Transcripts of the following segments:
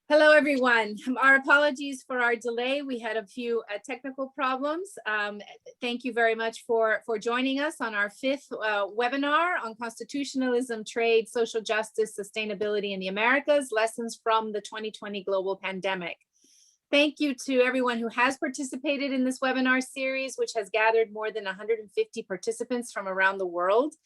Hello, everyone. Our apologies for our delay. We had a few technical problems. Thank you very much for joining us on our fifth webinar on constitutionalism, trade, social justice, sustainability in the Americas, lessons from the 2020 global pandemic. Thank you to everyone who has participated in this webinar series, which has gathered more than 150 participants from around the world.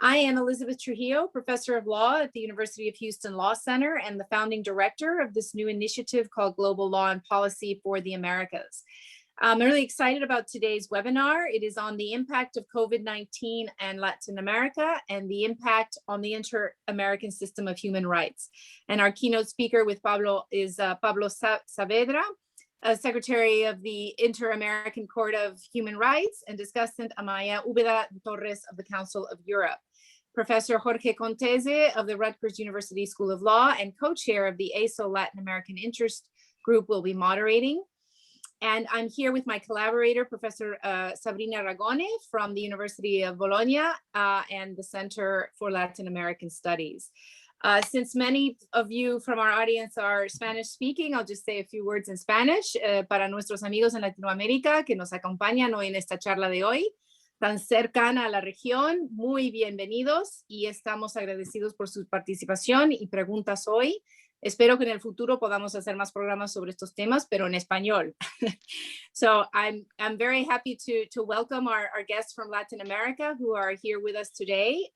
I am Elizabeth Trujillo, Professor of Law at the University of Houston Law Center and the founding director of this new initiative called Global Law and Policy for the Americas. I'm really excited about today's webinar. It is on the impact of COVID-19 and Latin America and the impact on the inter-American system of human rights. And our keynote speaker with Pablo is Paulo Saledra, Secretary of the Inter-American Court of Human Rights, and discussant Amaya Ubeda Torres of the Council of Europe. Professor Jorge Conteze of the Rutgers University School of Law and co-chair of the ASO Latin American Interest Group will be moderating. And I'm here with my collaborator, Professor Sabrina Ragone from the University of Bologna and the Center for Latin American Studies. Since many of you from our audience are Spanish speaking, I'll just say a few words in Spanish para nuestros amigos en Latinoamérica que nos acompañan hoy en esta charla de hoy, tan cercana a la región. Muy bienvenidos y estamos agradecidos por su participación y preguntas hoy. Espero que en el futuro podamos hacer más programas sobre estos temas, pero en español. So I'm very happy to welcome our guests from Latin America who are here with us today.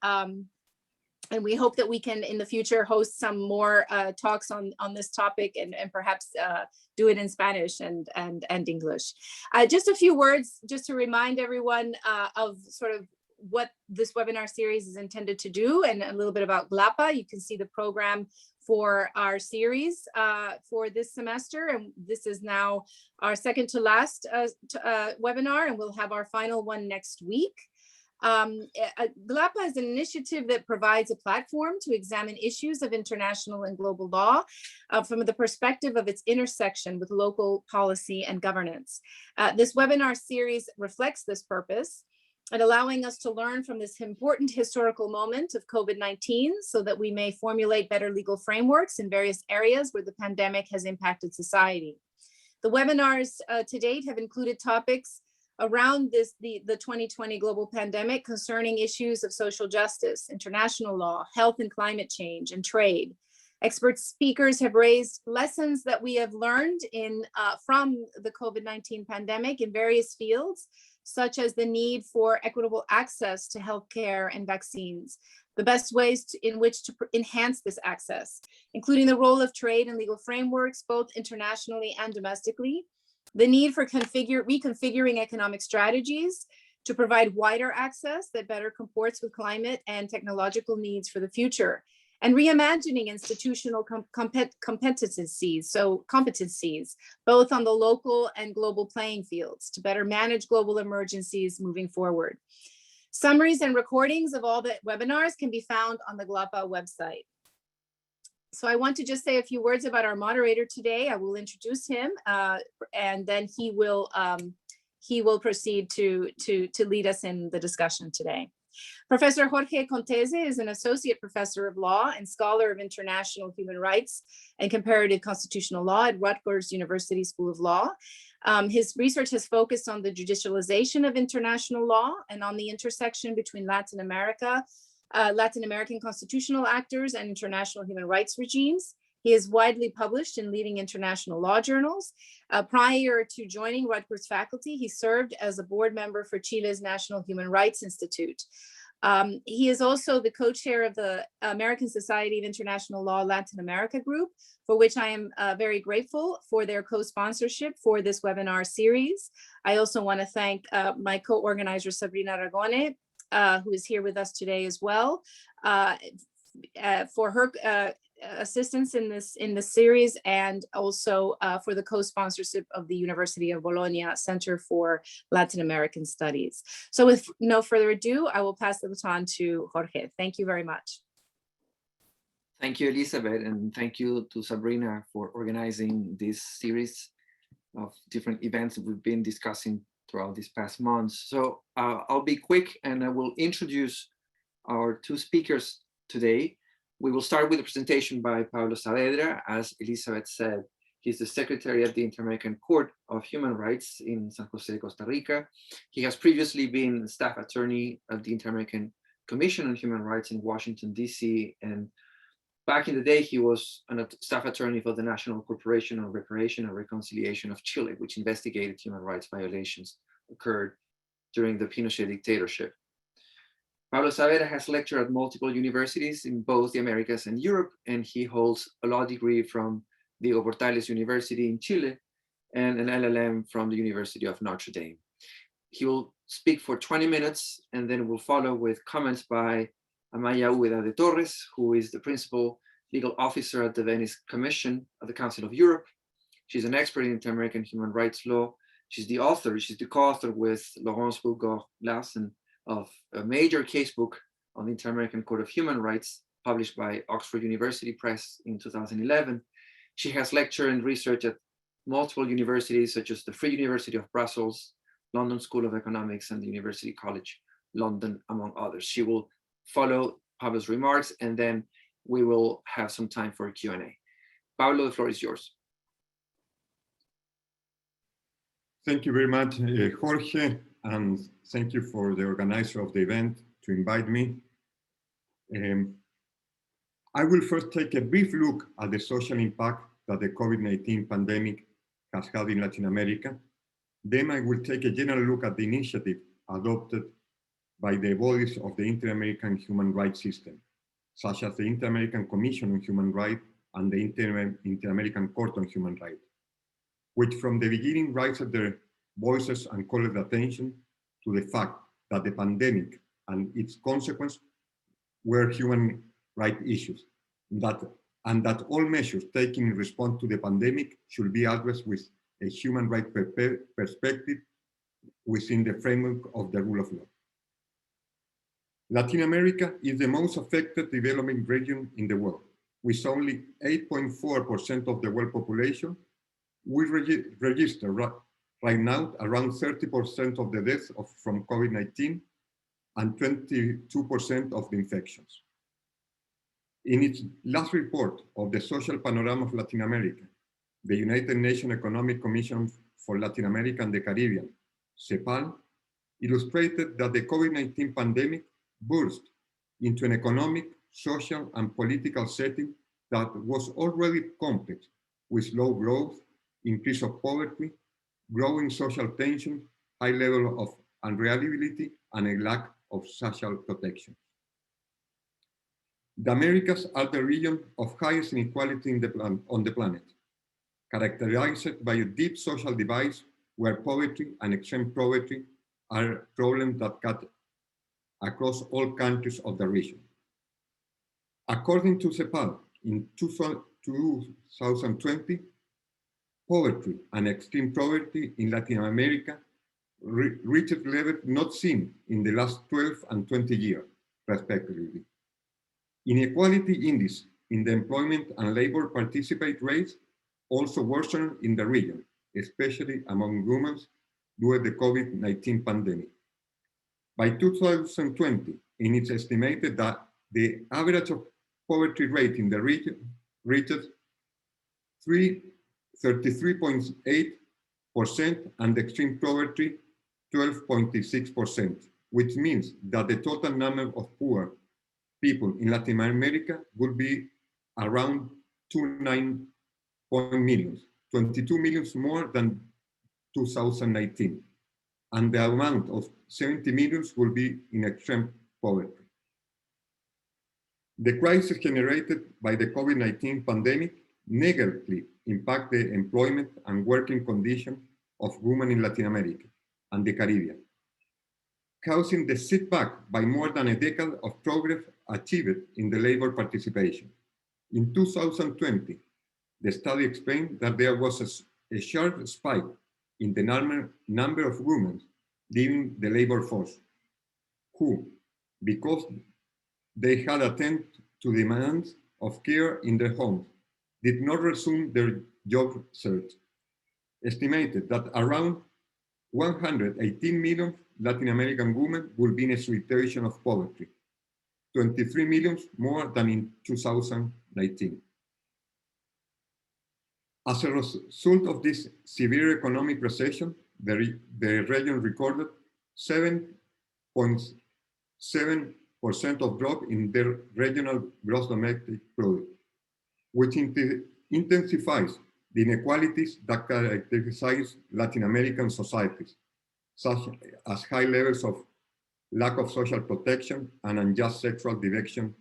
And we hope that we can in the future host some more talks on this topic and perhaps do it in Spanish and English. Just a few words just to remind everyone of sort of what this webinar series is intended to do and a little bit about GLAPA. You can see the program for our series for this semester. And this is now our second to last webinar, and we'll have our final one next week. GLAPA is an initiative that provides a platform to examine issues of international and global law from the perspective of its intersection with local policy and governance. This webinar series reflects this purpose and allowing us to learn from this important historical moment of COVID-19 so that we may formulate better legal frameworks in various areas where the pandemic has impacted society. The webinars to date have included topics around the 2020 global pandemic concerning issues of social justice, international law, health and climate change, and trade. Expert speakers have raised lessons that we have learned from the COVID-19 pandemic in various fields, such as the need for equitable access to healthcare and vaccines, the best ways in which to enhance this access, including the role of trade and legal frameworks, both internationally and domestically, the need for reconfiguring economic strategies to provide wider access that better comports with climate and technological needs for the future, and reimagining institutional competencies, both on the local and global playing fields to better manage global emergencies moving forward. Summaries and recordings of all the webinars can be found on the GLAPA website. So I want to just say a few words about our moderator today. I will introduce him and then he will proceed to lead us in the discussion today. Professor Jorge Conteze is an associate professor of law and scholar of international human rights and comparative constitutional law at Rutgers University School of Law. His research has focused on the judicialization of international law and on the intersection between Latin American constitutional actors and international human rights regimes. He is widely published in leading international law journals. Prior to joining Rutgers faculty, he served as a board member for Chile's National Human Rights Institute. He is also the co-chair of the American Society of International Law Latin America group, for which I am very grateful for their co-sponsorship for this webinar series. I also want to thank my co-organizer, Sabrina Ragone, who is here with us today as well, for her assistance in this series, and also for the co-sponsorship of the University of Bologna Center for Latin American Studies. So with no further ado, I will pass the baton to Jorge. Thank you very much. Thank you, Elizabeth, and thank you to Sabrina for organizing this series of different events that we've been discussing throughout these past months. So I'll be quick and I will introduce our two speakers today. We will start with a presentation by Paulo Saledra. As Elizabeth said, he's the secretary at the Inter-American Court of Human Rights in San Jose, Costa Rica. He has previously been staff attorney at the Inter-American Commission on Human Rights in Washington, DC. And back in the day, he was a staff attorney for the National Corporation on Reparation and Reconciliation of Chile, which investigated human rights violations occurred during the Pinochet dictatorship. Paulo Saledra has lectured at multiple universities in both the Americas and Europe, and he holds a law degree from Diego Portales University in Chile and an LLM from the University of Notre Dame. He will speak for 20 minutes and then will follow with comments by Amaya Úbeda de Torres, who is the principal legal officer at the Venice Commission of the Council of Europe. She's an expert in inter-American human rights law. She's the co-author with Laurence Bourgor-Larsen of a major casebook on the Inter-American Court of Human Rights, published by Oxford University Press in 2011. She has lectured and researched at multiple universities, such as the Free University of Brussels, London School of Economics, and the University College London, among others. She will follow Pablo's remarks, and then we will have some time for a Q&A. Pablo, the floor is yours. Thank you very much, Jorge, and thank you for the organizer of the event to invite me. I will first take a brief look at the social impact that the COVID-19 pandemic has had in Latin America. Then I will take a general look at the initiative adopted by the bodies of the Inter-American human rights system, such as the Inter-American Commission on Human Rights and the Inter-American Court on Human Rights, which from the beginning raised their voices and called attention to the fact that the pandemic and its consequences were human rights issues, and that all measures taken in response to the pandemic should be addressed with a human rights perspective within the framework of the rule of law. Latin America is the most affected developing region in the world, with only 8.4% of the world population. We register right now around 30% of the deaths from COVID-19 and 22% of the infections. In its last report of the Social Panorama of Latin America, the United Nations Economic Commission for Latin America and the Caribbean, CEPAL, illustrated that the COVID-19 pandemic burst into an economic, social, and political setting that was already complex, with low growth, increase of poverty, growing social tension, high level of unreliability, and a lack of social protection. The Americas are the region of highest inequality on the planet, characterized by a deep social divide where poverty and extreme poverty are problems that cut across all countries of the region. According to CEPAL, in 2020, poverty and extreme poverty in Latin America reached levels not seen in the last 12 and 20 years, respectively. Inequality index in the employment and labor participate rates also worsened in the region, especially among women during the COVID-19 pandemic. By 2020, it is estimated that the average of poverty rate in the region reached 33.8% and extreme poverty 12.6%, which means that the total number of poor people in Latin America would be around 29 million, 22 million more than 2019. And the amount of 70 million will be in extreme poverty. The crisis generated by the COVID-19 pandemic negatively impact the employment and working conditions of women in Latin America and the Caribbean, causing the setback by more than a decade of progress achieved in the labor participation. In 2020, the study explained that there was a sharp spike in the number of women leaving the labor force, who, because they had attended to demands of care in their homes, did not resume their job search. Estimated that around 118 million Latin American women will be in a situation of poverty, 23 million more than in 2019. As a result of this severe economic recession, the region recorded 7.7% of drop in their regional gross domestic product, which intensifies the inequalities that characterize Latin American societies, such as high levels of lack of social protection and unjust sexual division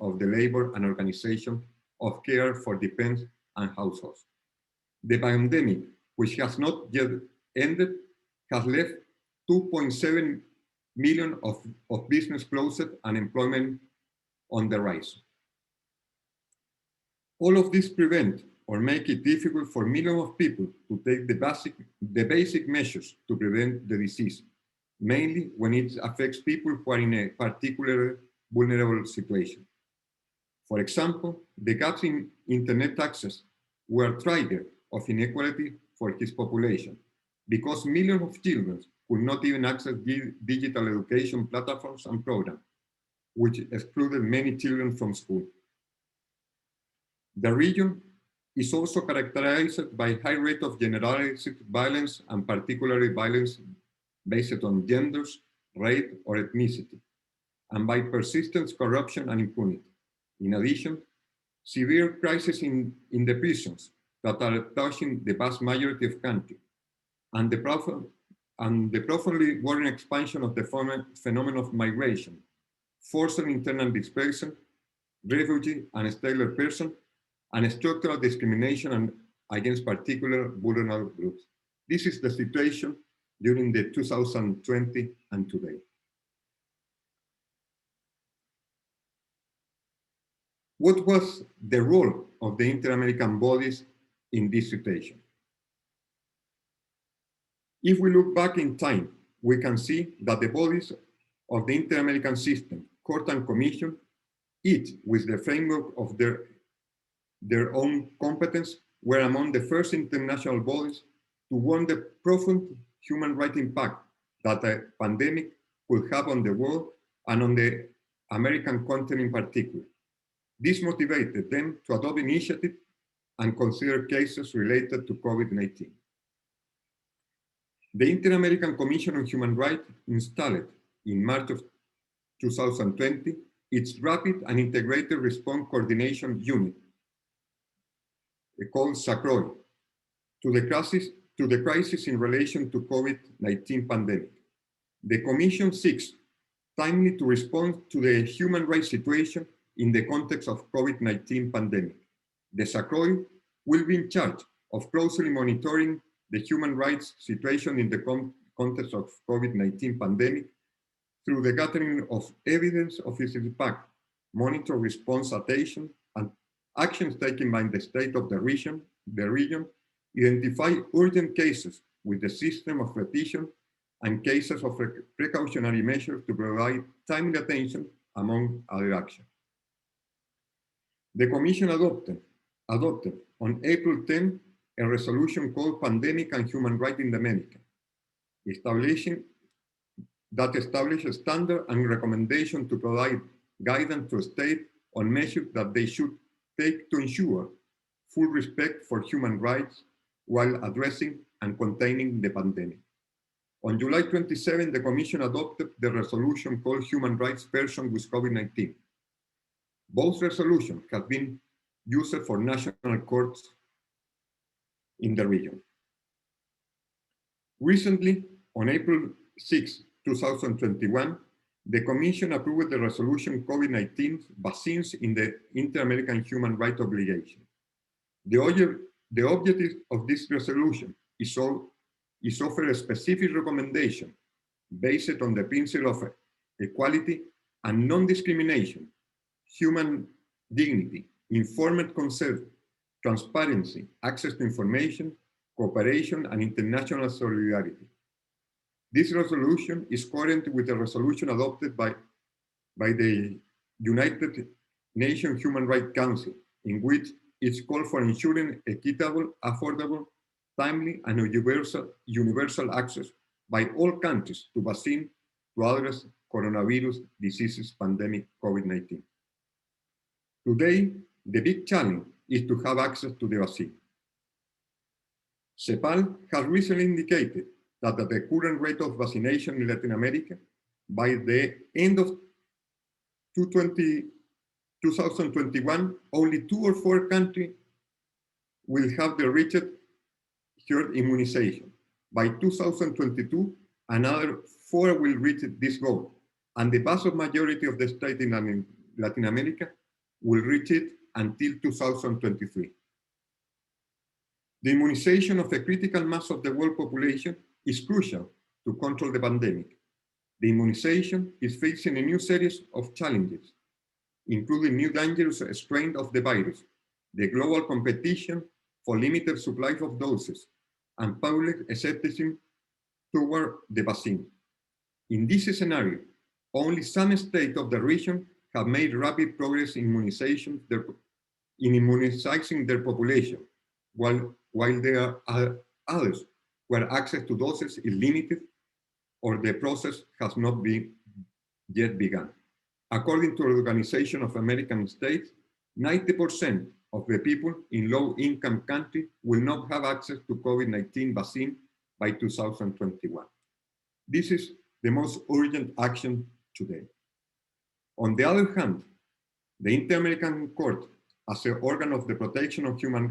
of the labor and organization of care for dependents and households. The pandemic, which has not yet ended, has left 2.7 million of business closed and employment on the rise. All of this prevent or make it difficult for millions of people to take the basic measures to prevent the disease, mainly when it affects people who are in a particularly vulnerable situation. For example, the gaps in internet access were a trigger of inequality for his population, because millions of children could not even access digital education platforms and programs, which excluded many children from school. The region is also characterized by high rate of generalized violence, and particularly violence based on genders, race, or ethnicity, and by persistent corruption and impunity. In addition, severe crises in the prisons that are touching the vast majority of countries, and the profoundly worrying expansion of the phenomenon of migration, forced internal displacement, refugee and stateless persons, and structural discrimination against particular vulnerable groups. This is the situation during the 2020 and today. What was the role of the Inter-American bodies in this situation? If we look back in time, we can see that the bodies of the Inter-American system, Court and Commission, each with the framework of their own competence, were among the first international bodies to warn the profound human rights impact that a pandemic could have on the world and on the American continent in particular. This motivated them to adopt initiatives and consider cases related to COVID-19. The Inter-American Commission on Human Rights installed in March of 2020 its Rapid and Integrated Response Coordination Unit, called SACROI, to the crisis in relation to COVID-19 pandemic. The Commission seeks timely to respond to the human rights situation in the context of COVID-19 pandemic. The SACROI will be in charge of closely monitoring the human rights situation in the context of COVID-19 pandemic through the gathering of evidence of its impact, monitor response attention, and actions taken by the state of the region, identify urgent cases with the system of repetition and cases of precautionary measures to provide timely attention, among other actions. The Commission adopted on April 10 a resolution called Pandemic and Human Rights in the Americas, establishing a standard and recommendation to provide guidance to states on measures that they should take to ensure full respect for human rights while addressing and containing the pandemic. On July 27, the Commission adopted the resolution called Human Rights Persons with COVID-19. Both resolutions have been used for national courts in the region. Recently, on April 6, 2021, the Commission approved the resolution COVID-19 vaccines in the Inter-American Human Rights Obligation. The objective of this resolution is offer a specific recommendation based on the principle of equality and non-discrimination, human dignity, informed consent, transparency, access to information, cooperation, and international solidarity. This resolution is coherent with the resolution adopted by the United Nations Human Rights Council, in which it's called for ensuring equitable, affordable, timely, and universal access by all countries to vaccine to address coronavirus diseases pandemic COVID-19. Today, the big challenge is to have access to the vaccine. CEPAL has recently indicated that at the current rate of vaccination in Latin America, by the end of 2021, only 2 or 4 countries will have the reached herd immunization. By 2022, another 4 will reach this goal, and the vast majority of the states in Latin America will reach it until 2023. The immunization of a critical mass of the world population is crucial to control the pandemic. The immunization is facing a new series of challenges, including new dangerous strains of the virus, the global competition for limited supplies of doses, and public skepticism toward the vaccine. In this scenario, only some states of the region have made rapid progress in immunizing their population, while there are others where access to doses is limited or the process has not yet begun. According to the Organization of American States, 90% of the people in low-income countries will not have access to COVID-19 vaccine by 2021. This is the most urgent action today. On the other hand, the Inter-American Court, as an organ of the protection of human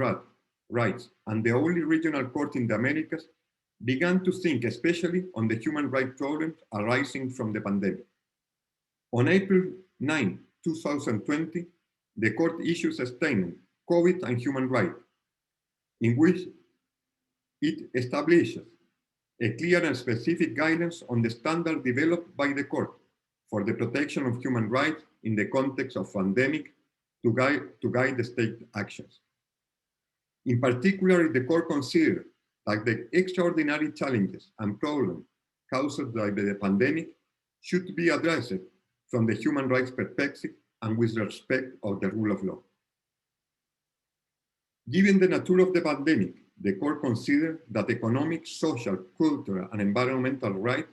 rights and the only regional court in the Americas, began to think especially on the human rights problems arising from the pandemic. On April 9, 2020, the court issues a statement, COVID and Human Rights, in which it establishes a clear and specific guidance on the standard developed by the court for the protection of human rights in the context of pandemic to guide the state actions. In particular, the court considered that the extraordinary challenges and problems caused by the pandemic should be addressed from the human rights perspective and with respect of the rule of law. Given the nature of the pandemic, the court considered that economic, social, cultural, and environmental rights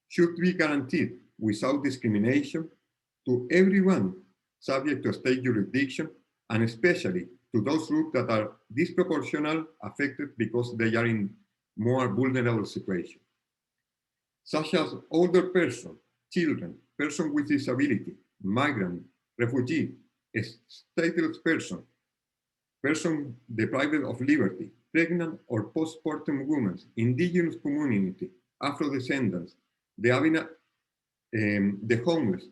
should be guaranteed without discrimination to everyone subject to state jurisdiction, and especially to those groups that are disproportionately affected because they are in more vulnerable situations, such as older persons, children, persons with disability, migrant, refugee, stateless persons, persons deprived of liberty, pregnant or postpartum women, indigenous community, Afro-descendants, the homeless,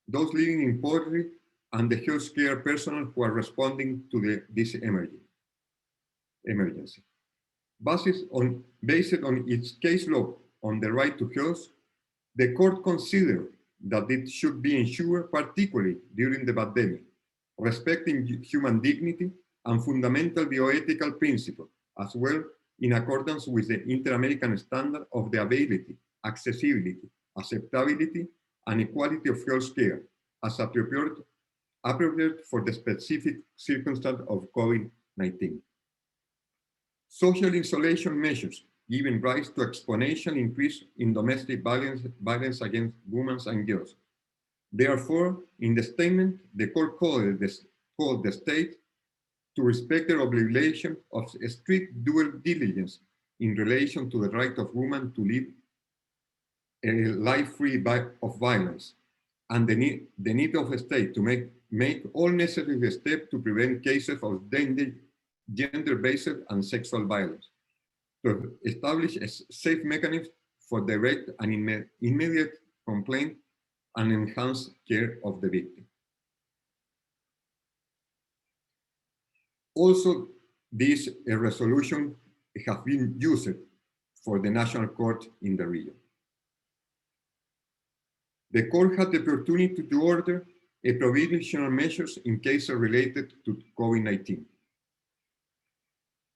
those living in poverty, and the healthcare personnel who are responding to this emergency. Based on its case law on the right to health, the court considered that it should be ensured, particularly during the pandemic, respecting human dignity and fundamental bioethical principles, as well in accordance with the Inter-American standard of the availability, accessibility, acceptability, and equality of health care as appropriate for the specific circumstance of COVID-19. Social isolation measures giving rise to exponential increase in domestic violence against women and girls. Therefore, in the statement, the court called the state to respect their obligation of strict due diligence in relation to the right of women to live a life free of violence, and the need of the state to make all necessary steps to prevent cases of gender-based and sexual violence, to establish a safe mechanism for direct and immediate complaint and enhanced care of the victim. Also, this resolution has been used for the national court in the region. The court had the opportunity to order a provisional measures in cases related to COVID-19.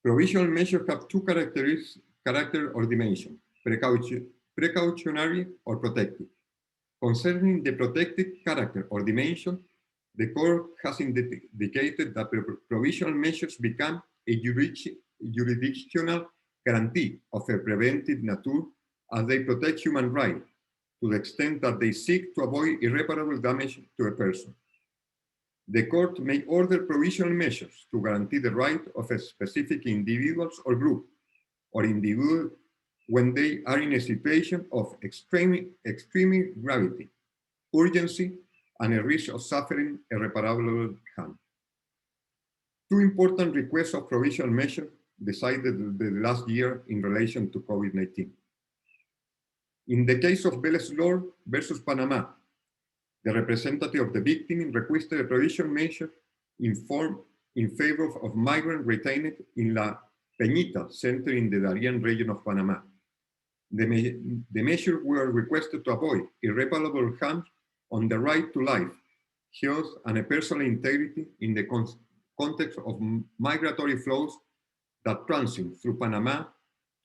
Provisional measures have two character or dimension, precautionary or protective. Concerning the protective character or dimension, the court has indicated that provisional measures become a jurisdictional guarantee of a preventive nature as they protect human rights, to the extent that they seek to avoid irreparable damage to a person. The court may order provisional measures to guarantee the right of a specific individuals or group or individual when they are in a situation of extreme gravity, urgency, and a risk of suffering irreparable harm. Two important requests of provisional measures decided the last year in relation to COVID-19. In the case of Vélez Lord versus Panama, the representative of the victim requested a provisional measure in favor of migrants retained in La Peñita Center in the Darien region of Panama. The measures were requested to avoid irreparable harm on the right to life, health, and a personal integrity in the context of migratory flows that transit through Panama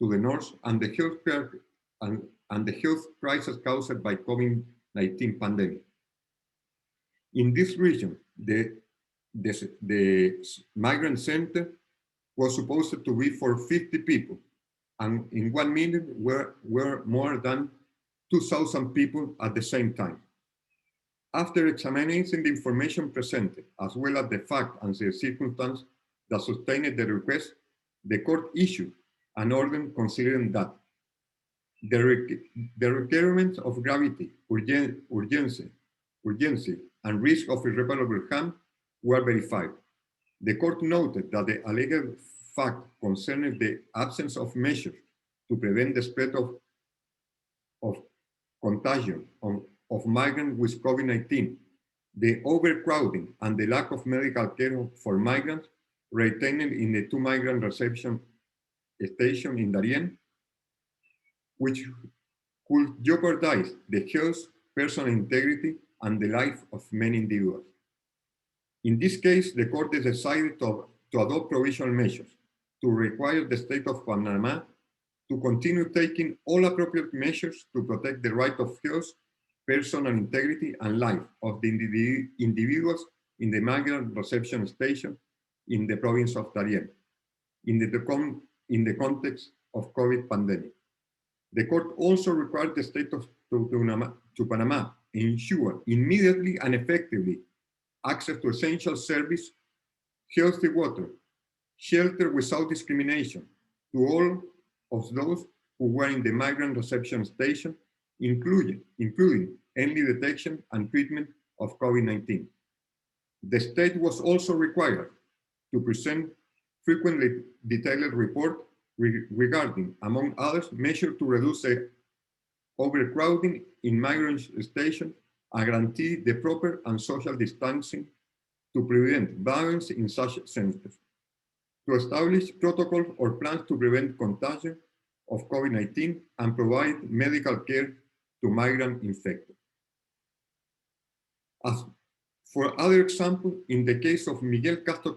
to the north and the health crisis caused by COVID-19 pandemic. In this region, the migrant center was supposed to be for 50 people, and in 1 minute were more than 2,000 people at the same time. After examining the information presented, as well as the fact and the circumstance that sustained the request, the court issued an order considering that the requirements of gravity, urgency, and risk of irreparable harm were verified. The court noted that the alleged fact concerning the absence of measures to prevent the spread of contagion of migrants with COVID-19, the overcrowding and the lack of medical care for migrants retained in the 2 migrant reception stations in Darien, which could jeopardize the health, personal integrity, and the life of many individuals. In this case, the court decided to adopt provisional measures to require the state of Panama to continue taking all appropriate measures to protect the right of health, personal integrity, and life of the individuals in the migrant reception station in the province of Darien, in the context of COVID pandemic. The court also required the state of Panama ensure immediately and effectively access to essential service, healthy water, shelter without discrimination to all of those who were in the migrant reception station, including early detection and treatment of COVID-19. The state was also required to present frequently detailed report regarding, among others, measures to reduce the overcrowding in migrant stations and guarantee the proper and social distancing to prevent violence in such centers, to establish protocols or plans to prevent contagion of COVID-19 and provide medical care to migrant infected. As for other example, in the case of Miguel Castro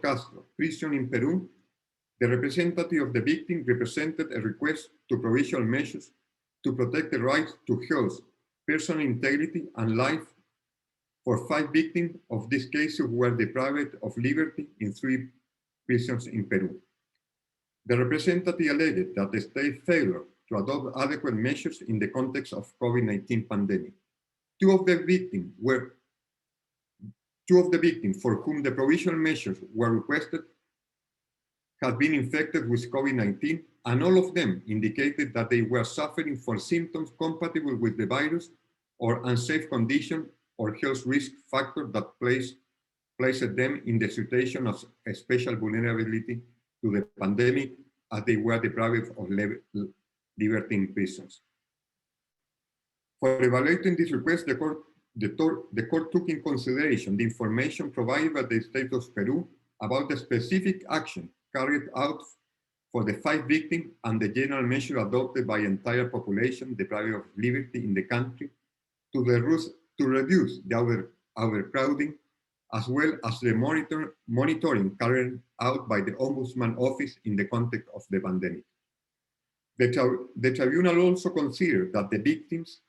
prison in Peru, the representative of the victim represented a request to provisional measures to protect the right to health, personal integrity, and life for 5 victims of this case who were deprived of liberty in 3 prisons in Peru. The representative alleged that the state failed to adopt adequate measures in the context of COVID-19 pandemic. Two of the victims for whom the provisional measures were requested had been infected with COVID-19, and all of them indicated that they were suffering from symptoms compatible with the virus or unsafe condition or health risk factor that placed them in the situation of a special vulnerability to the pandemic as they were deprived of liberty in prisons. For evaluating this request, the court took in consideration the information provided by the state of Peru about the specific action carried out for the 5 victims and the general measure adopted by the entire population deprived of liberty in the country to reduce the overcrowding, as well as the monitoring carried out by the Ombudsman Office in the context of the pandemic. The tribunal also considered that the victims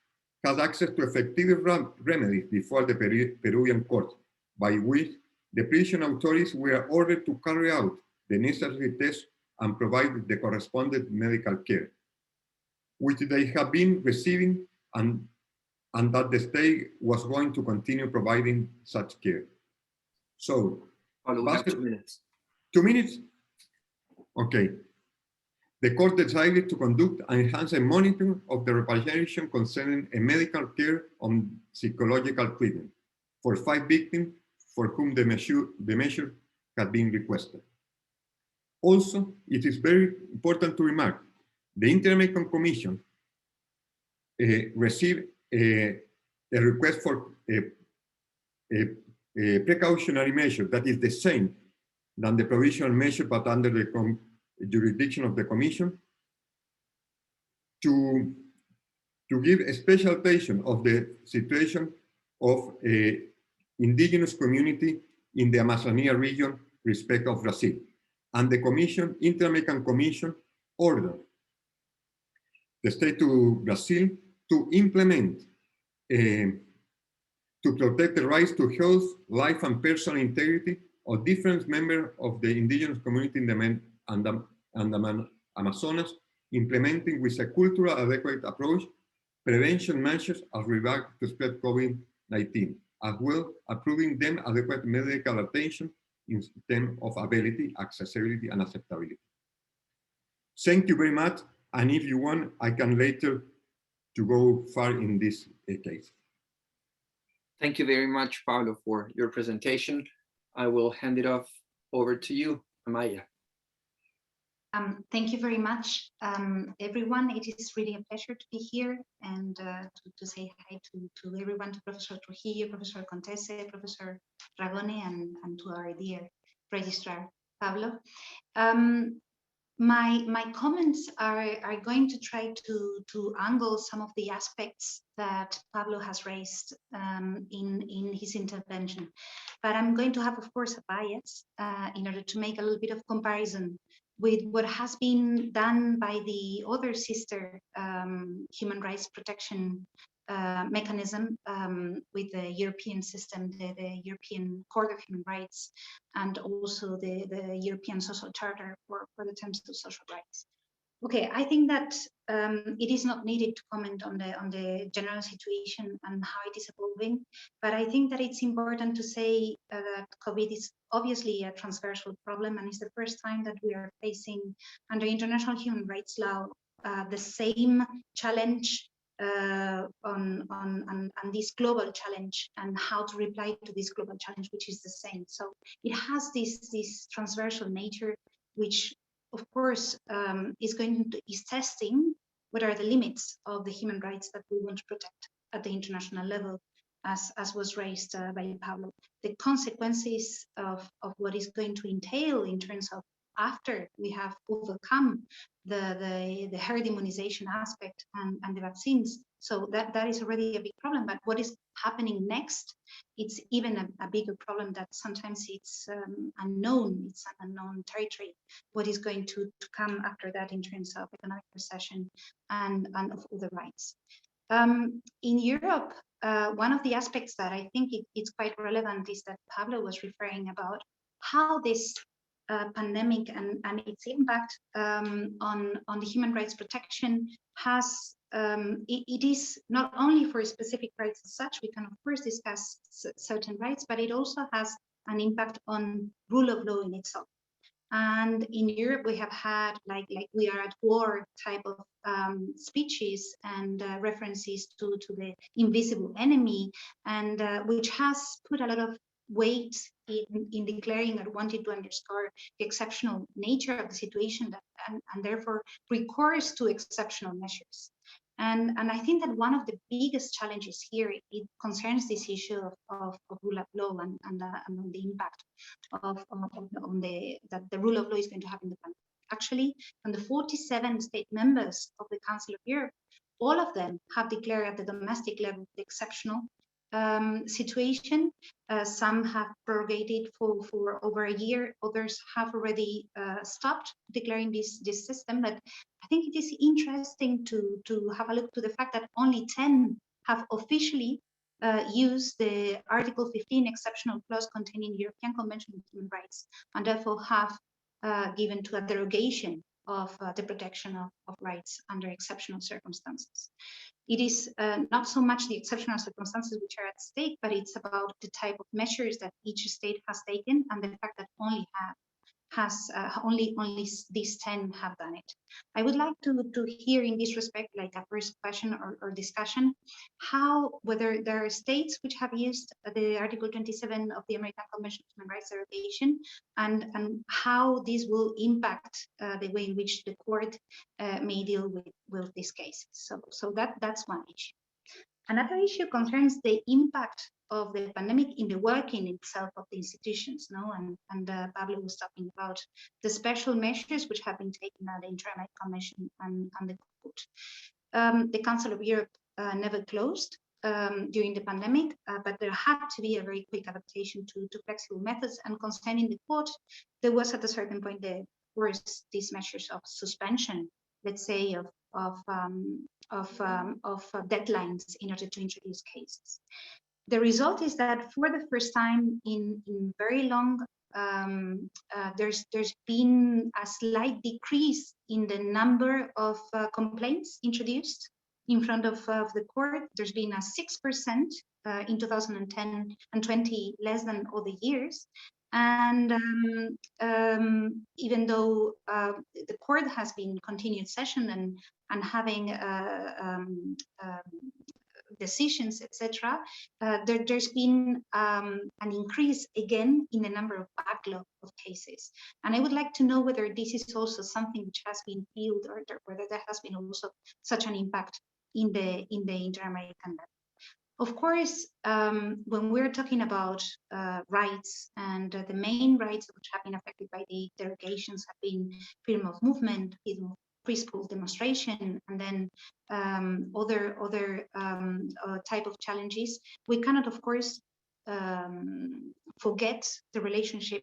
had access to effective remedies before the Peruvian court, by which the prison authorities were ordered to carry out the necessary tests and provide the corresponding medical care, which they have been receiving, and and that the state was going to continue providing such care. So, Paulo, we have 2 minutes. 2 minutes? Okay. The court decided to conduct and enhance a monitoring of the repatriation concerning a medical care on psychological treatment for 5 victims for whom the measure had been requested. Also, it is very important to remark, the Inter-American Commission received a request for a precautionary measure that is the same than the provisional measure, but under the jurisdiction of the Commission, to give a special attention of the situation of indigenous community in the Amazonia region respect of Brazil. And the Commission, Inter-American Commission, ordered the state to Brazil to implement, to protect the rights to health, life, and personal integrity of different members of the indigenous community in the Amazonas, implementing with a cultural adequate approach prevention measures as regards to spread COVID-19, as well approving them adequate medical attention in terms of ability, accessibility, and acceptability. Thank you very much. And if you want, I can later to go far in this case. Thank you very much, Paulo, for your presentation. I will hand it off over to you, Amaya. Thank you very much, everyone. It is really a pleasure to be here and to say hi to everyone, to Professor Trujillo, Professor Contese, Professor Dragone, and to our dear registrar, Pablo. My comments are going to try to angle some of the aspects that Pablo has raised in his intervention. But I'm going to have, of course, a bias in order to make a little bit of comparison with what has been done by the other sister human rights protection mechanism with the European system, the European Court of Human Rights, and also the European Social Charter for the terms of social rights. Okay, I think that it is not needed to comment on the general situation and how it is evolving, but I think that it's important to say that COVID is obviously a transversal problem, and it's the first time that we are facing under international human rights law the same challenge on this global challenge and how to reply to this global challenge, which is the same. So it has this transversal nature, which of course is testing what are the limits of the human rights that we want to protect at the international level, as was raised by Paulo. The consequences of what is going to entail in terms of after we have overcome the herd immunization aspect and the vaccines. So that is already a big problem, but what is happening next, it's even a bigger problem that sometimes it's unknown, it's an unknown territory, what is going to come after that in terms of economic recession and of other rights. In Europe, one of the aspects that I think it's quite relevant is that Pablo was referring about how this pandemic and its impact on the human rights protection has, it is not only for specific rights as such, we can of course discuss certain rights, but it also has an impact on rule of law in itself. And in Europe, we have had like we are at war type of speeches and references to the invisible enemy, and which has put a lot of weight in declaring or wanted to underscore the exceptional nature of the situation that, and therefore recourse to exceptional measures. And I think that one of the biggest challenges here, it concerns this issue of rule of law and on the impact that the rule of law is going to have in the country. Actually, from the 47 state members of the Council of Europe, all of them have declared at the domestic level the exceptional situation. Some have prorogated for over a year, others have already stopped declaring this system. But I think it is interesting to have a look to the fact that only 10 have officially used the Article 15 exceptional clause containing the European Convention on Human Rights, and therefore have given to a derogation of the protection of rights under exceptional circumstances. It is not so much the exceptional circumstances which are at stake, but it's about the type of measures that each state has taken and the fact that only these 10 have done it. I would like to hear in this respect, like a first question or discussion, whether there are states which have used the Article 27 of the American Convention on Human Rights derogation, and how this will impact the way in which the court may deal with these cases. So that's one issue. Another issue concerns the impact of the pandemic in the working itself of the institutions, and Pablo was talking about the special measures which have been taken at the Inter-American Commission and the court. The Council of Europe never closed during the pandemic, but there had to be a very quick adaptation to flexible methods. And concerning the court, there was at a certain point these measures of suspension, let's say, of deadlines in order to introduce cases. The result is that for the first time in very long, there's been a slight decrease in the number of complaints introduced in front of the court. There's been a 6% in 2010 and 20 less than other years. And even though the court has been continued session and having decisions, etc., there's been an increase again in the number of backlog of cases. And I would like to know whether this is also something which has been felt, or whether there has been also such an impact in the Inter-American level. Of course, when we're talking about rights, and the main rights which have been affected by the derogations have been freedom of movement, freedom of peaceful demonstration, and then other type of challenges, we cannot, of course, forget the relationship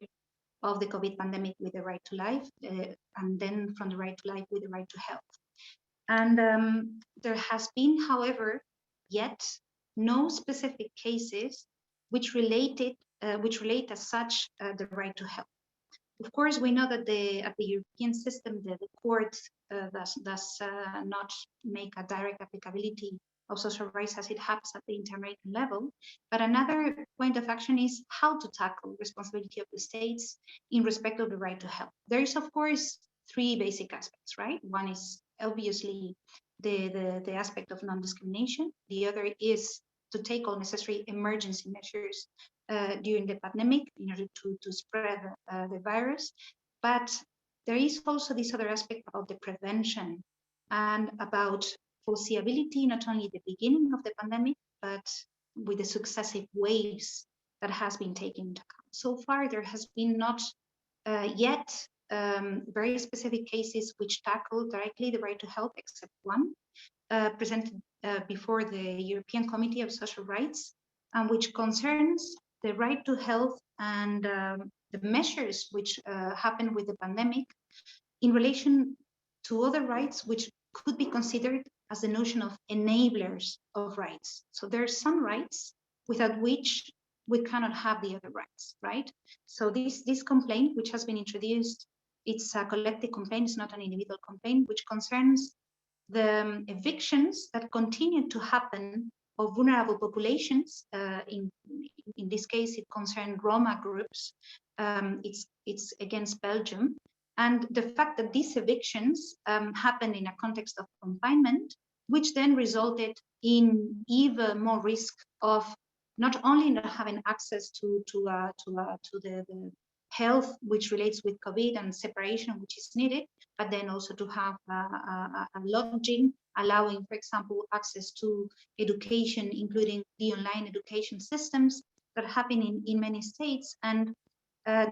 of the COVID pandemic with the right to life, and then from the right to life with the right to health. And there has been, however, yet no specific cases which relate as such the right to health. Of course, we know that at the European system, the court does not make a direct applicability of social rights as it happens at the Inter-American level. But another point of action is how to tackle responsibility of the states in respect of the right to health. There is, of course, three basic aspects, right? One is obviously the aspect of non-discrimination. The other is to take all necessary emergency measures during the pandemic in order to spread the virus. But there is also this other aspect of the prevention and about foreseeability, not only the beginning of the pandemic, but with the successive waves that has been taken into account. So far, there has been not yet very specific cases which tackle directly the right to health, except one presented before the European Committee of Social Rights, which concerns the right to health and the measures which happened with the pandemic in relation to other rights which could be considered as the notion of enablers of rights. So there are some rights without which we cannot have the other rights, right? So this complaint, which has been introduced, it's a collective complaint, it's not an individual complaint, which concerns the evictions that continue to happen of vulnerable populations. In this case, it concerned Roma groups. It's against Belgium. And the fact that these evictions happened in a context of confinement, which then resulted in even more risk of not only not having access to the health which relates with COVID and separation which is needed, but then also to have a lodging, allowing, for example, access to education, including the online education systems that happen in many states. And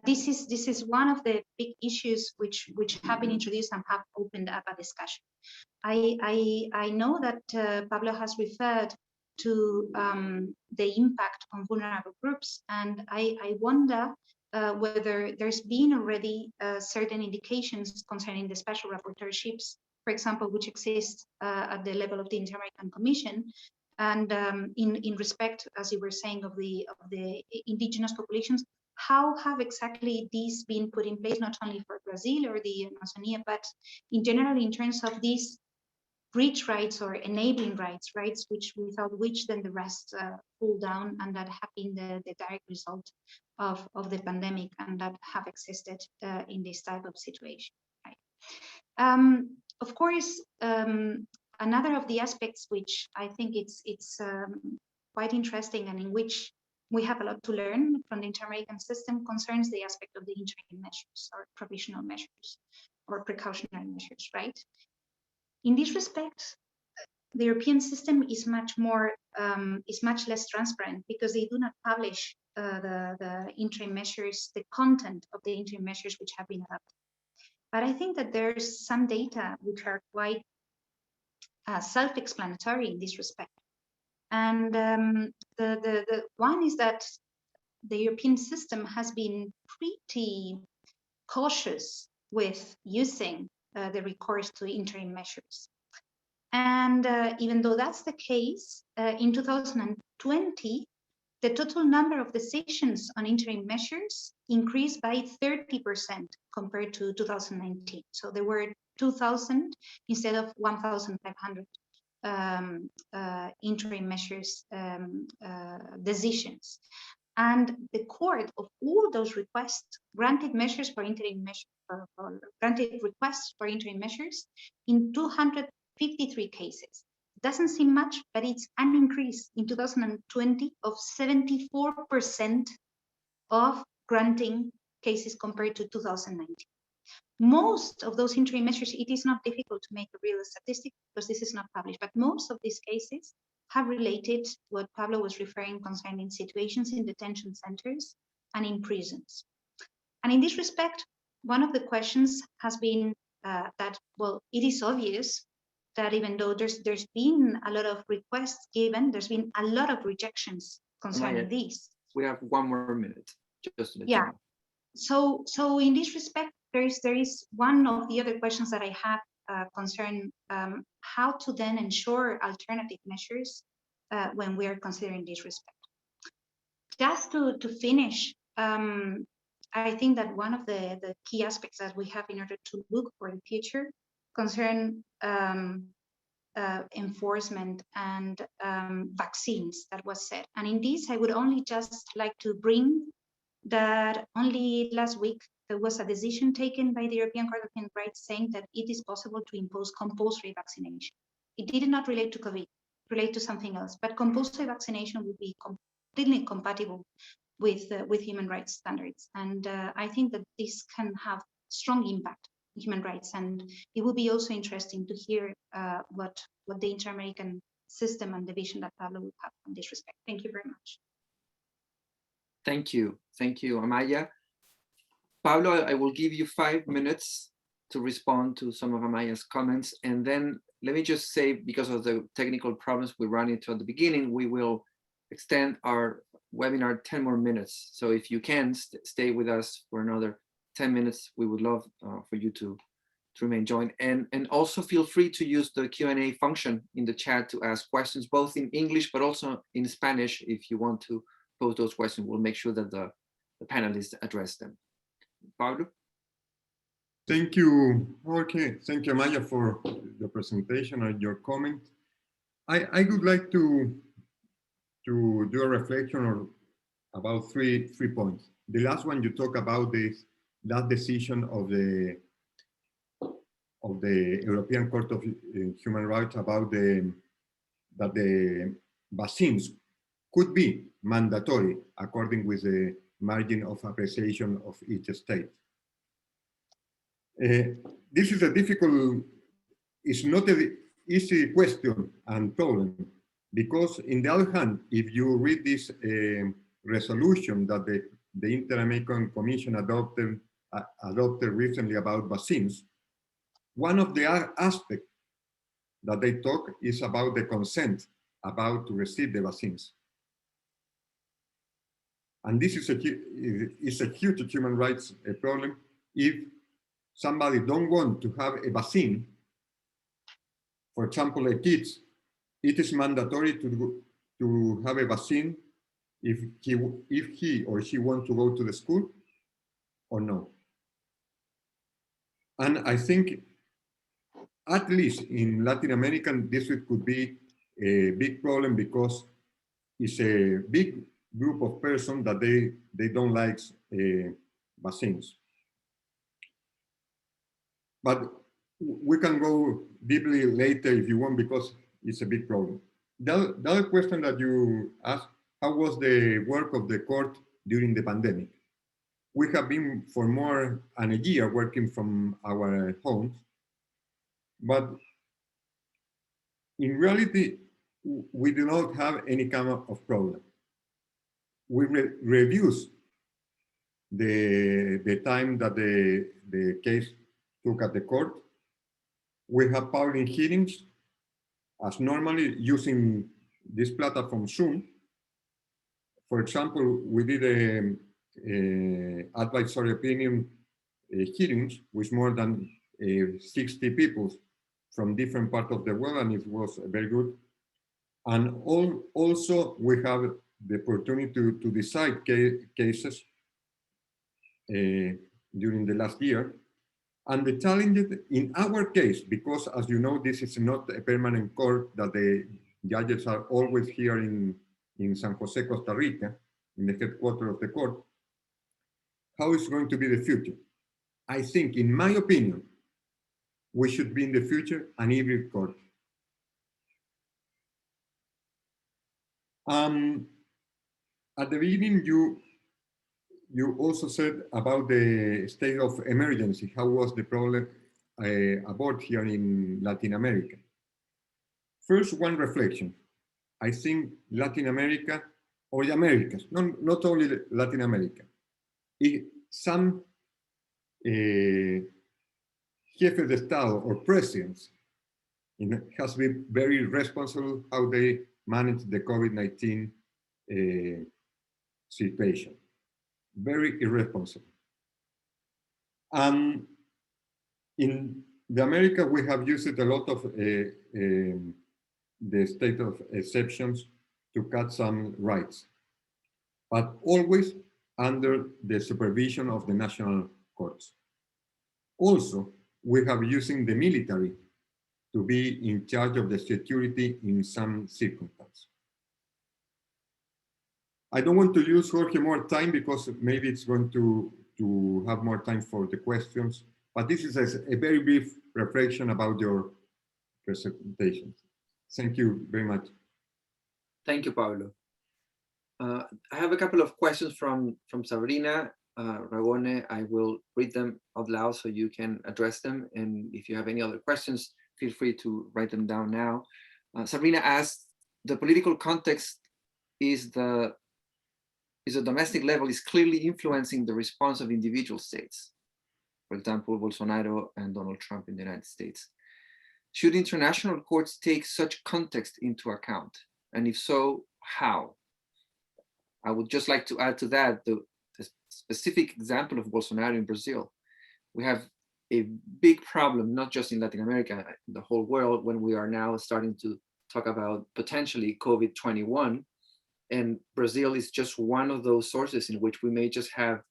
this is one of the big issues which have been introduced and have opened up a discussion. I know that Pablo has referred to the impact on vulnerable groups, and I wonder whether there's been already certain indications concerning the special rapporteurships, for example, which exist at the level of the Inter-American Commission, and in respect, as you were saying, of the indigenous populations. How have exactly these been put in place, not only for Brazil or the Amazonia, but in general, in terms of these bridge rights or enabling rights, rights without which then the rest fall down, and that have been the direct result of the pandemic and that have existed in this type of situation. Right? Of course, another of the aspects which I think it's quite interesting and in which we have a lot to learn from the Inter-American system concerns the aspect of the interim measures or provisional measures or precautionary measures, right? In this respect, the European system is much less transparent because they do not publish the interim measures, the content of the interim measures which have been adopted. But I think that there's some data which are quite self-explanatory in this respect. And the one is that the European system has been pretty cautious with using the recourse to interim measures. And even though that's the case, in 2020, the total number of decisions on interim measures increased by 30% compared to 2019. So there were 2,000 instead of 1,500 interim measures decisions. And the court of all those requests granted measures for interim measures, or granted requests for interim measures in 253 cases. Doesn't seem much, but it's an increase in 2020 of 74% of granting cases compared to 2019. Most of those interim measures, it is not difficult to make a real statistic because this is not published, but most of these cases have related to what Pablo was referring concerning situations in detention centers and in prisons. And in this respect, one of the questions has been that, well, it is obvious that even though there's been a lot of requests given, there's been a lot of rejections concerning these. We have 1 more minute. Just to let you know. So in this respect, there is one of the other questions that I have concern how to then ensure alternative measures when we are considering this respect. Just to finish, I think that one of the key aspects that we have in order to look for the future concern enforcement and vaccines, that was said. And in this, I would only just like to bring that only last week, there was a decision taken by the European Court of Human Rights saying that it is possible to impose compulsory vaccination. It did not relate to COVID, relate to something else, but compulsory vaccination would be completely compatible with human rights standards. And I think that this can have strong impact on human rights. And it will be also interesting to hear what the Inter-American system and the vision that Pablo will have in this respect. Thank you very much. Thank you, Amaya. Pablo, I will give you 5 minutes to respond to some of Amaya's comments. And then let me just say, because of the technical problems we ran into at the beginning, we will extend our webinar 10 more minutes. So if you can stay with us for another 10 minutes, we would love for you to remain joined. And also feel free to use the Q&A function in the chat to ask questions, both in English, but also in Spanish. If you want to pose those questions, we'll make sure that the panelists address them. Pablo? Thank you. Okay, thank you, Amaya, for the presentation and your comment. I would like to do a reflection about three points. The last one, you talk about that decision of the European Court of Human Rights about that the vaccines could be mandatory according with the margin of appreciation of each state. This is a difficult, it's not an easy question and problem, because in the other hand, if you read this resolution that the Inter-American Commission adopted recently about vaccines, one of the aspects that they talk is about the consent about to receive the vaccines. And this is a huge human rights problem. If somebody don't want to have a vaccine, for example, a kids, it is mandatory to have a vaccine if he or she wants to go to the school or no. And I think, at least in Latin America, this could be a big problem because it's a big group of persons that they don't like vaccines. But we can go deeply later if you want, because it's a big problem. The other question that you asked, how was the work of the court during the pandemic? We have been for more than a year working from our homes, but in reality, we do not have any kind of problem. We reduced the time that the case took at the court. We have public hearings as normally using this platform Zoom. For example, we did a advisory opinion hearings with more than 60 people from different parts of the world, and it was very good. And also we have the opportunity to decide cases during the last year. And the challenge in our case, because as you know, this is not a permanent court, that the judges are always here in San Jose, Costa Rica, in the headquarters of the court. How is going to be the future? I think, in my opinion, we should be in the future an hybrid court. At the beginning, you also said about the state of emergency. How was the problem about here in Latin America? First, one reflection. I think Latin America, or the Americas, not only Latin America, some jefes de Estado or presidents has been very responsible how they manage the COVID-19 situation. Very irresponsible. In the America, we have used a lot of the state of exceptions to cut some rights, but always under the supervision of the national courts. Also, we have using the military to be in charge of the security in some circumstances. I don't want to use, Jorge, more time because maybe it's going to have more time for the questions, but this is a very brief reflection about your presentation. Thank you very much. Thank you, Paulo. I have a couple of questions from Sabrina Ragone. I will read them out loud so you can address them. And if you have any other questions, feel free to write them down now. Sabrina asked, the political context is the domestic level is clearly influencing the response of individual states. For example, Bolsonaro and Donald Trump in the United States. Should international courts take such context into account? And if so, how? I would just like to add to that the specific example of Bolsonaro in Brazil. We have a big problem, not just in Latin America, in the whole world, when we are now starting to talk about potentially COVID-21. And Brazil is just one of those sources in which we may just have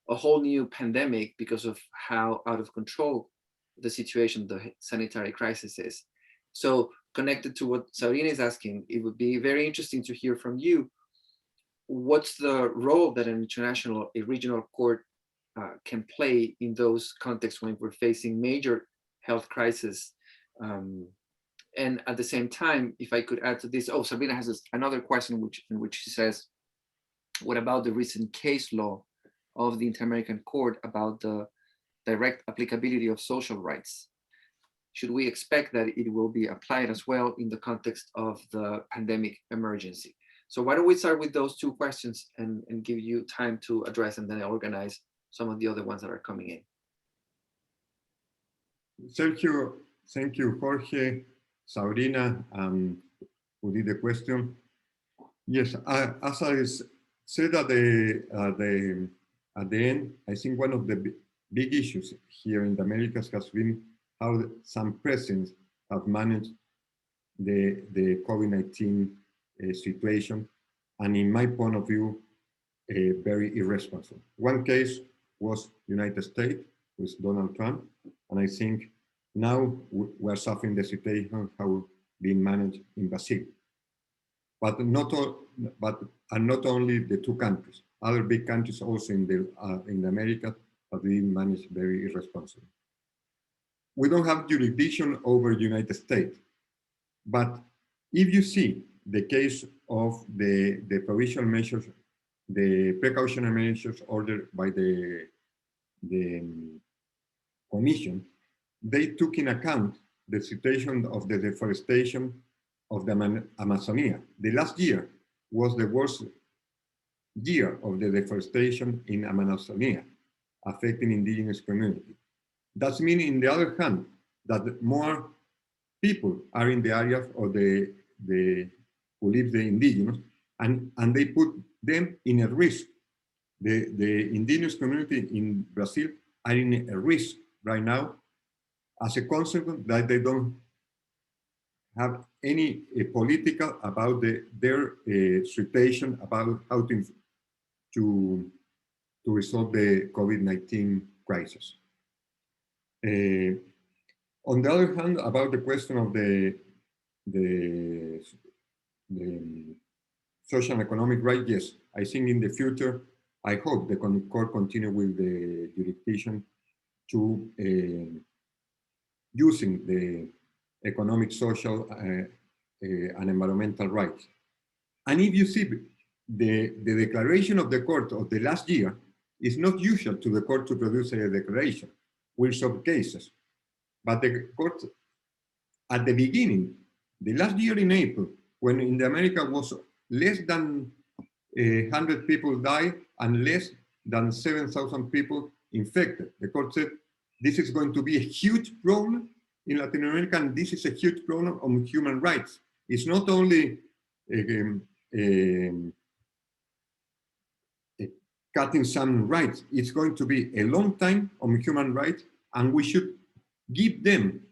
a whole new pandemic because of how out of control the situation, the sanitary crisis is. So connected to what Sabrina is asking, it would be very interesting to hear from you. What's the role that an international, a regional court can play in those contexts when we're facing major health crisis? And at the same time, if I could add to this, Sabrina has another question in which she says, what about the recent case law of the Inter-American Court about the direct applicability of social rights? Should we expect that it will be applied as well in the context of the pandemic emergency? So why don't we start with those two questions and give you time to address, and then I'll organize some of the other ones that are coming in. Thank you, Jorge, Sabrina, who did the question. Yes, as I said at the end, I think one of the big issues here in the Americas has been how some presidents have managed the COVID-19 situation, and in my point of view, very irresponsible. One case was United States with Donald Trump, And I think now we're suffering the situation how being managed in Brazil. But not only the two countries, other big countries also in the Americas have been managed very irresponsibly. We don't have jurisdiction over the United States, but if you see the case of the provisional measures, the precautionary measures ordered by the Commission, they took in account the situation of the deforestation of the Amazonia. The last year was the worst year of the deforestation in Amazonia, affecting indigenous communities. That means, in the other hand, that more people are in the areas of who live the indigenous, and they put them in a risk. The indigenous community in Brazil are in a risk right now as a consequence that they don't have any political about their situation about how to resolve the COVID-19 crisis. On the other hand, about the question of the social and economic rights, yes, I think in the future, I hope the court continue with the jurisdiction to using the economic, social, and environmental rights. And if you see the declaration of the court of the last year, it's not usual to the court to produce a declaration with some cases. But the court, at the beginning, the last year in April, when in the America was less than 100 people died and less than 7,000 people infected, the court said, this is going to be a huge problem in Latin America, and this is a huge problem on human rights. It's not only cutting some rights, it's going to be a long time on human rights, and we should give them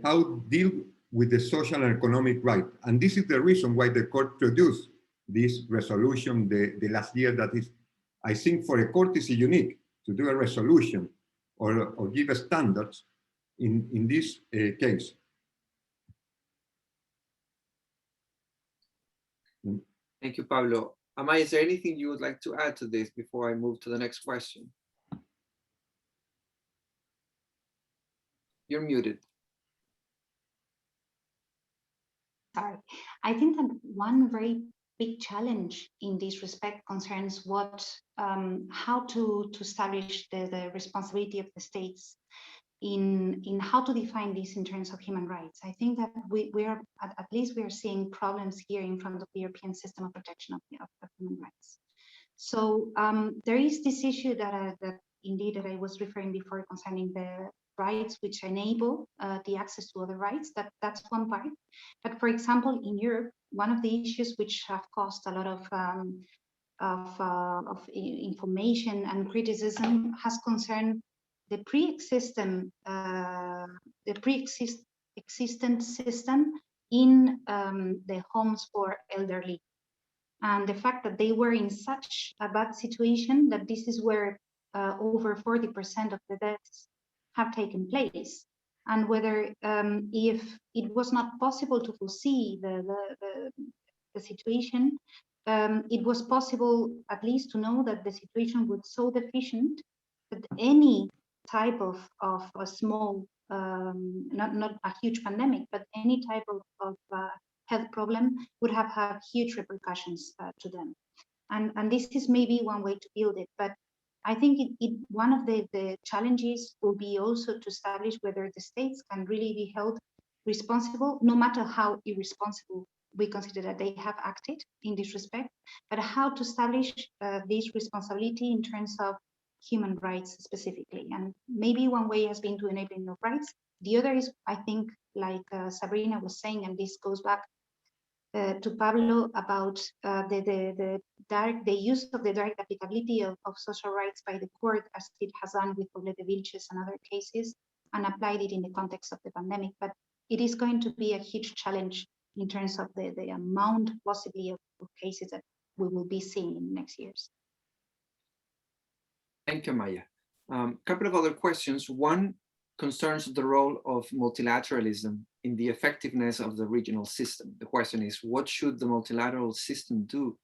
how to deal with the social and economic right. And this is the reason why the court produced this resolution the last year. That is, I think for a court is unique to do a resolution or give a standards in this case. Thank you, Pablo. Amaya, is there anything you would like to add to this before I move to the next question? You're muted. Sorry. I think that one very big challenge in this respect concerns how to establish the responsibility of the states in how to define this in terms of human rights. I think that we are, at least we are seeing problems here in front of the European system of protection of human rights. So there is this issue that I was referring before concerning the rights which enable the access to other rights. That's one part. But for example, in Europe, one of the issues which have caused a lot of information and criticism has concerned the pre-existent system in the homes for elderly, and the fact that they were in such a bad situation that this is where over 40% of the deaths have taken place, and whether if it was not possible to foresee the situation, it was possible at least to know that the situation was so deficient that any type of a small, not a huge pandemic, but any type of health problem would have had huge repercussions to them. And this is maybe one way to build it, but I think one of the challenges will be also to establish whether the states can really be held responsible, no matter how irresponsible we consider that they have acted in this respect, but how to establish this responsibility in terms of human rights specifically. And maybe one way has been to enabling of rights. The other is, I think, like Sabrina was saying, and this goes back to Pablo about the use of the direct applicability of social rights by the court, as it has done with Poblete Vilches and other cases, and applied it in the context of the pandemic. But it is going to be a huge challenge in terms of the amount possibly of cases that we will be seeing in the next years. Thank you, Maya. Couple of other questions. One concerns the role of multilateralism in the effectiveness of the regional system. The question is, what should the multilateral system do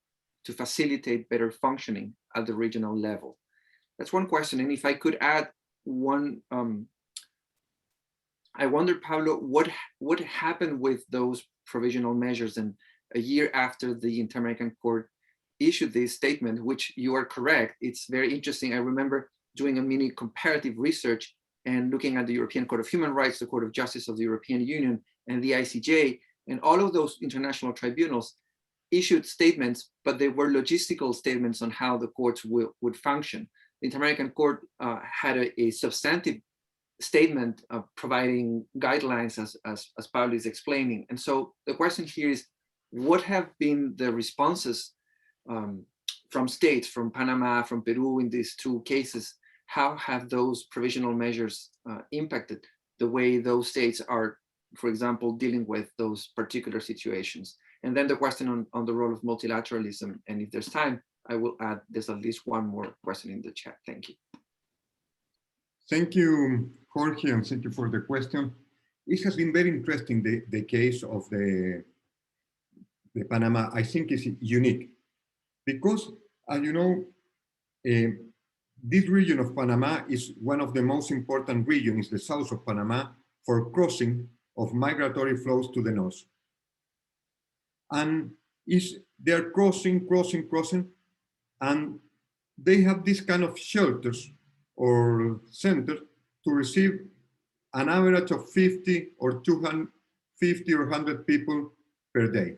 to facilitate better functioning at the regional level? That's one question. And if I could add one, I wonder, Paulo, what happened with those provisional measures? And a year after the Inter-American Court issued this statement, which you are correct, it's very interesting. I remember doing a mini comparative research and looking at the European Court of Human Rights, the Court of Justice of the European Union, and the ICJ, and all of those international tribunals issued statements, but they were logistical statements on how the courts would function. The Inter-American Court had a substantive statement providing guidelines, as Paulo is explaining. And so the question here is, what have been the responses from states, from Panama, from Peru in these two cases? How have those provisional measures impacted the way those states are, for example, dealing with those particular situations? And then the question on the role of multilateralism, and if there's time, I will add, there's at least one more question in the chat. Thank you. Thank you, Jorge, and thank you for the question. It has been very interesting, the case of the Panama. I think is unique because, as you know, this region of Panama is one of the most important regions, the south of Panama, for crossing of migratory flows to the north. And they're crossing, and they have this kind of shelters or centers to receive an average of 50 or 250 or 100 people per day.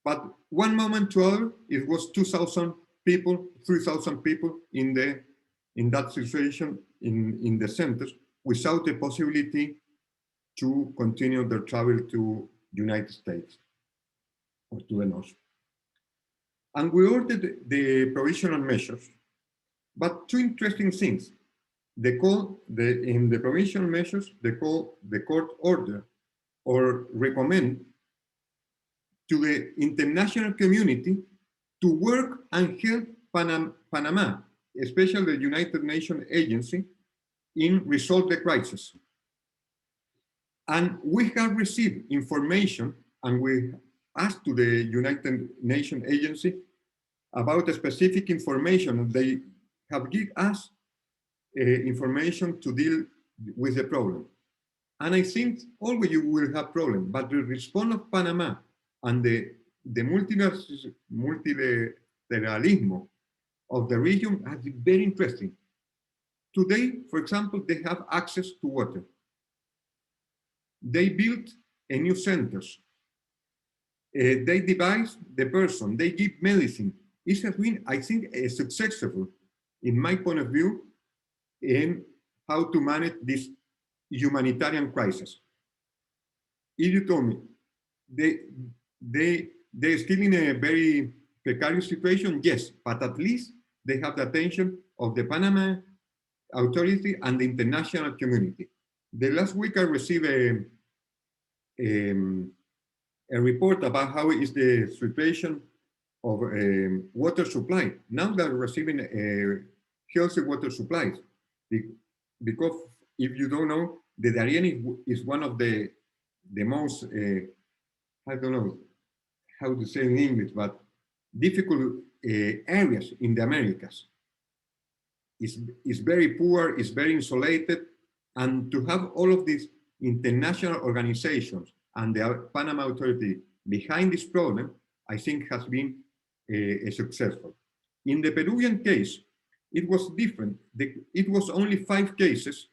But one moment to other, it was 2,000 people, 3,000 people in that situation in the centers without the possibility to continue their travel to United States or to the north. And we ordered the provisional measures, but two interesting things. In the provisional measures, the court order or recommend to the international community to work and help Panama, especially the United Nations agency, in resolve the crisis. And we have received information, and we asked to the United Nations agency about the specific information. They have given us information to deal with the problem. And I think always you will have problem, but the response of Panama and the multilateralism of the region has been very interesting. Today, for example, they have access to water. They built a new centers. They devise the person, they give medicine. It has been, I think, successful, in my point of view, in how to manage this humanitarian crisis. If you told me they're still in a very precarious situation, yes, but at least they have the attention of the Panama Authority and the international community. The last week I received a report about how is the situation of water supply. Now they're receiving healthy water supplies. Because if you don't know, the Darien is one of the most, I don't know how to say in English, but difficult areas in the Americas. It's very poor, it's very insulated, and to have all of these international organizations and the Panama Authority behind this problem, I think has been successful. In the Peruvian case, it was different. It was only 5 cases,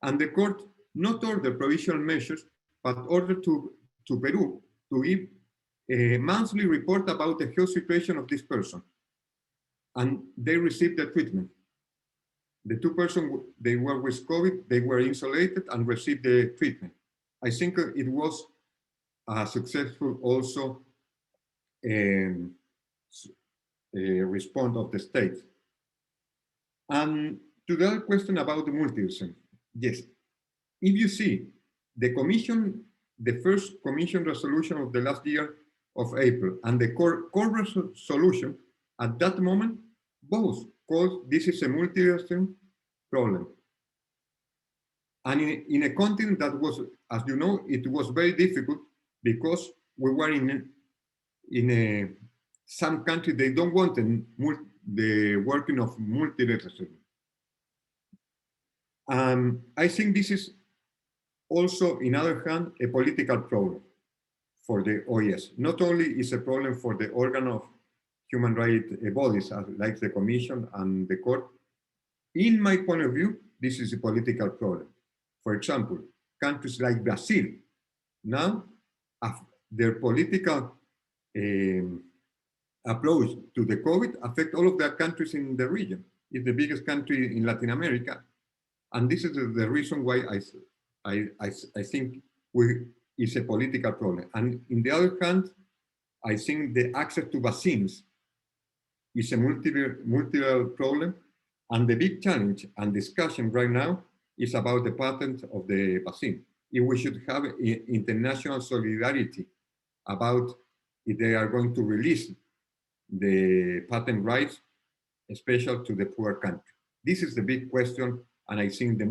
and the court not ordered provisional measures, but ordered to Peru to give a monthly report about the health situation of this person. And they received the treatment. The 2 persons, they were with COVID, they were insulated and received the treatment. I think it was a successful also response of the state. And to the other question about the multilateralism, yes. If you see the commission, the first commission resolution of the last year of April and the court resolution at that moment, both called this is a multilateral problem. And in a continent that was, as you know, it was very difficult because we were in some countries, they don't want the working of multilateralism. I think this is also, in other hand, a political problem for the OES. Not only is a problem for the organ of human rights bodies, like the Commission and the Court. In my point of view, this is a political problem. For example, countries like Brazil, now their political approach to the COVID affect all of the countries in the region. It's the biggest country in Latin America. And this is the reason why I think it's a political problem. And in the other hand, I think the access to vaccines is a multiple problem. And the big challenge and discussion right now is about the patent of the vaccine. If we should have international solidarity about if they are going to release the patent rights, especially to the poor country. This is the big question, and I think the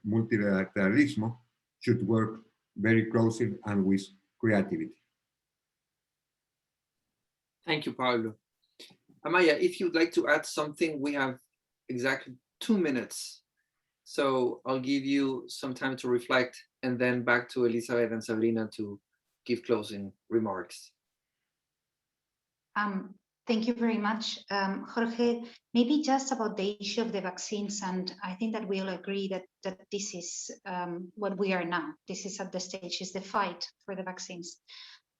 multilateralism should work very closely and with creativity. Thank you, Paulo. Amaya, if you'd like to add something, we have exactly 2 minutes. So I'll give you some time to reflect, and then back to Elizabeth and Sabrina to give closing remarks. Thank you very much, Jorge. Maybe just about the issue of the vaccines, and I think that we all agree that this is what we are now. This is at the stage, is the fight for the vaccines.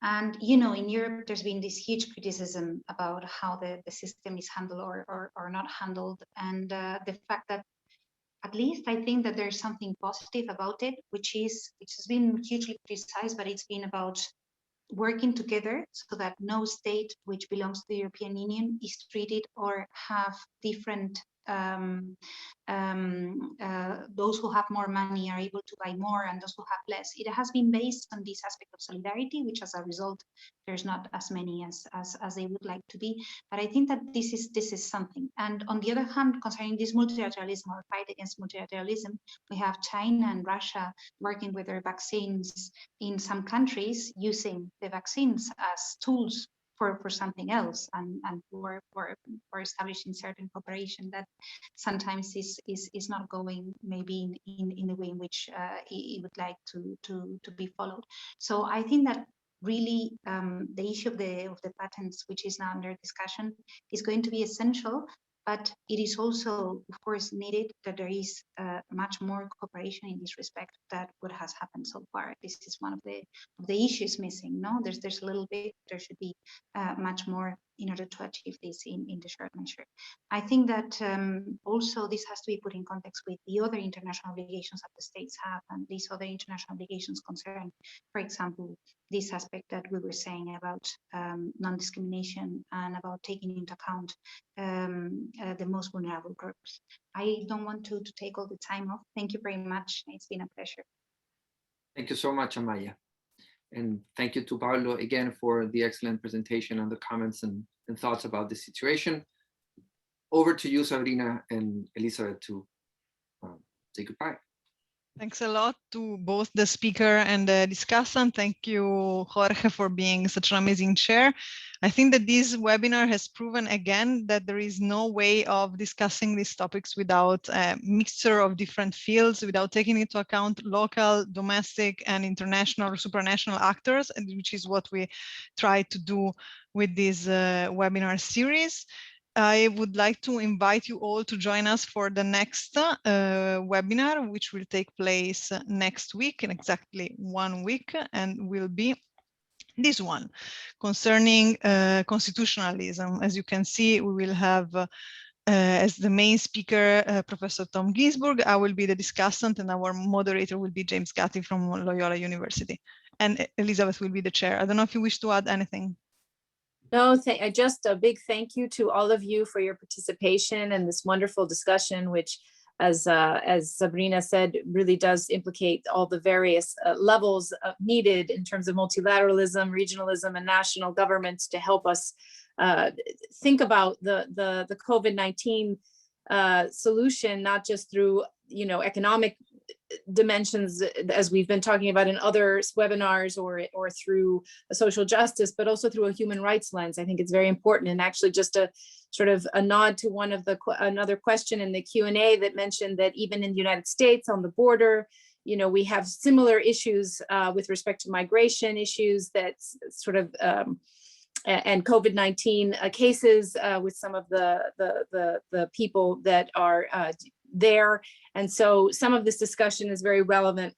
And, you know, in Europe, there's been this huge criticism about how the system is handled or not handled. And the fact that, at least I think that there's something positive about it, which has been hugely criticized, but it's been about working together so that no state which belongs to the European Union is treated or have different, those who have more money are able to buy more and those who have less. It has been based on this aspect of solidarity, which as a result, there's not as many as they would like to be. But I think that this is something. And on the other hand, concerning this multilateralism or fight against multilateralism, we have China and Russia working with their vaccines in some countries, using the vaccines as tools for something else, and for establishing certain cooperation that sometimes is not going maybe in the way in which it would like to be followed. So I think that really the issue of the patents, which is now under discussion, is going to be essential. But it is also, of course, needed that there is much more cooperation in this respect than what has happened so far. This is one of the issues missing. No, there's a little bit. There should be much more in order to achieve this in the short measure. I think that also this has to be put in context with the other international obligations that the states have, and these other international obligations concern, for example, this aspect that we were saying about non-discrimination and about taking into account the most vulnerable groups. I don't want to take all the time off. Thank you very much. It's been a pleasure. Thank you so much, Amaya. And thank you to Paulo again for the excellent presentation and the comments and thoughts about the situation. Over to you, Sabrina and Elizabeth, to say goodbye. Thanks a lot to both the speaker and the discussant. Thank you, Jorge, for being such an amazing chair. I think that this webinar has proven again that there is no way of discussing these topics without a mixture of different fields, without taking into account local, domestic, and international or supranational actors, which is what we try to do with this webinar series. I would like to invite you all to join us for the next webinar, which will take place next week in exactly 1 week, and will be this one concerning constitutionalism. As you can see, we will have as the main speaker, Professor Tom Ginsburg. I will be the discussant, and our moderator will be James Gatti from Loyola University. And Elizabeth will be the chair. I don't know if you wish to add anything. No, just a big thank you to all of you for your participation and this wonderful discussion, which, as Sabrina said, really does implicate all the various levels needed in terms of multilateralism, regionalism, and national governments to help us think about the COVID-19 solution, not just through economic dimensions, as we've been talking about in other webinars or through social justice, but also through a human rights lens. I think it's very important. And actually just a sort of a nod to one of the another question in the Q&A that mentioned that even in the United States on the border, you know, we have similar issues with respect to migration issues that sort of and COVID-19 cases with some of the people that are there. And so some of this discussion is very relevant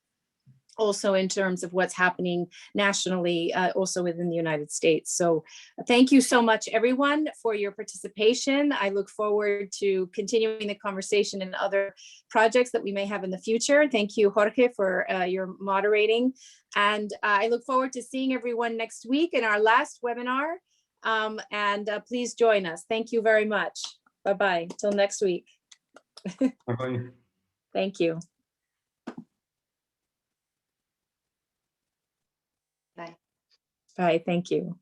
also in terms of what's happening nationally, also within the United States. So thank you so much, everyone, for your participation. I look forward to continuing the conversation in other projects that we may have in the future. Thank you, Jorge, for your moderating. And I look forward to seeing everyone next week in our last webinar. Please join us. Thank you very much. Bye-bye. Till next week. Bye-bye. Thank you. Bye. Bye. Thank you.